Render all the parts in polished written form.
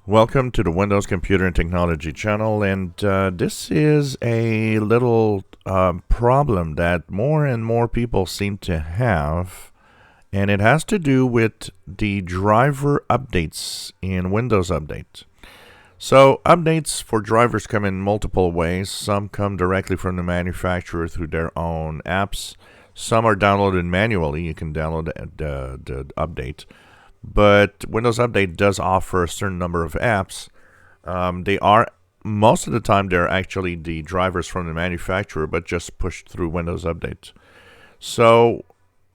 Welcome to the Windows Computer and Technology channel, and this is a little problem that more and more people seem to have, and it has to do with the driver updates in Windows Update. So updates for drivers come in multiple ways. Some come directly from the manufacturer through their own apps. Some are downloaded manually. You can download the update. But Windows Update does offer a certain number of apps. They are, most of the time, they're actually the drivers from the manufacturer, but just pushed through Windows Update. So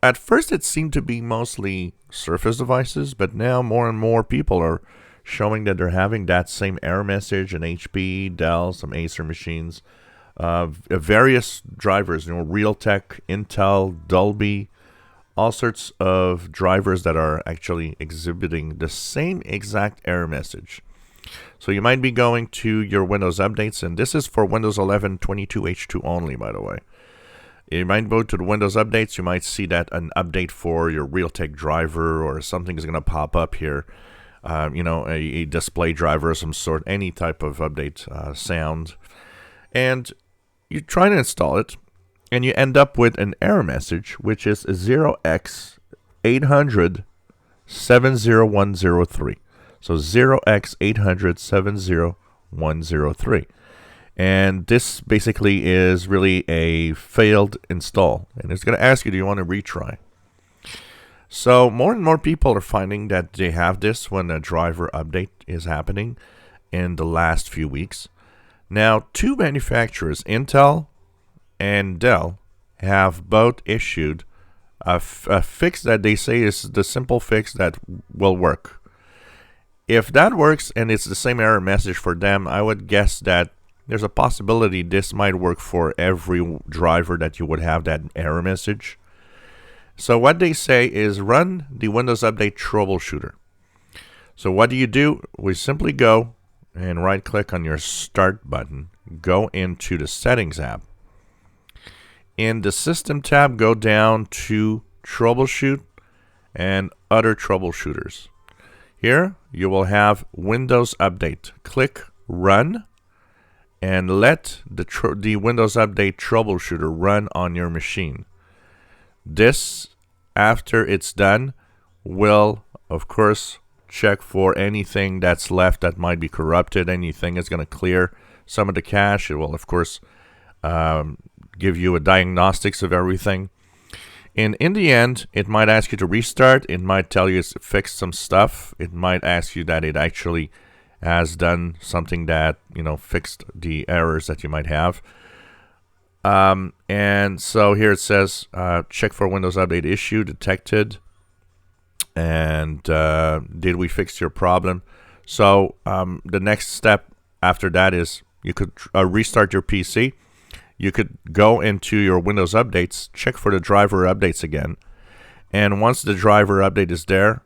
at first it seemed to be mostly Surface devices, but now more and more people are showing that they're having that same error message in HP, Dell, some Acer machines, various drivers, Realtek, Intel, Dolby, all sorts of drivers that are actually exhibiting the same exact error message. So you might be going to your Windows updates, and this is for Windows 11 22H2 only, by the way. You might go to the Windows updates, you might see that an update for your Realtek driver or something is going to pop up here. A display driver of some sort, any type of update sound. And you try to install it, and you end up with an error message, which is 0x80070103. So 0x80070103. And this basically is really a failed install. And it's going to ask you, do you want to retry? So more and more people are finding that they have this when a driver update is happening in the last few weeks. Now, two manufacturers, Intel and Dell, have both issued a fix that they say is the simple fix that will work. If that works and it's the same error message for them, I would guess that there's a possibility this might work for every driver that you would have that error message. So what they say is run the Windows Update Troubleshooter. So what do? We simply go and right click on your Start button, go into the Settings app. In the System tab, go down to Troubleshoot and Other Troubleshooters. Here you will have Windows Update. Click Run and let the Windows Update Troubleshooter run on your machine. This, after it's done, will, of course, check for anything that's left that might be corrupted. Anything is going to clear some of the cache. It will, of course, give you a diagnostics of everything. And in the end, it might ask you to restart. It might tell you it's fixed some stuff. It might ask you that it actually has done something that, fixed the errors that you might have. And so here it says, check for Windows Update issue detected. And did we fix your problem? So the next step after that is you could restart your PC. You could go into your Windows updates, check for the driver updates again. And once the driver update is there,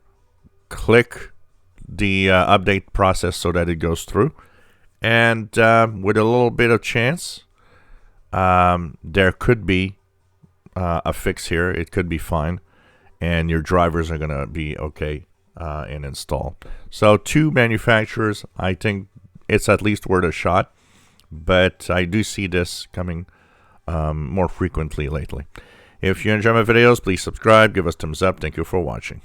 click the update process so that it goes through. And with a little bit of chance, there could be a fix here. It could be fine, and your drivers are going to be okay and install. So two manufacturers, I think it's at least worth a shot, but I do see this coming more frequently lately. If you enjoy my videos, please subscribe, give us thumbs up. Thank you for watching.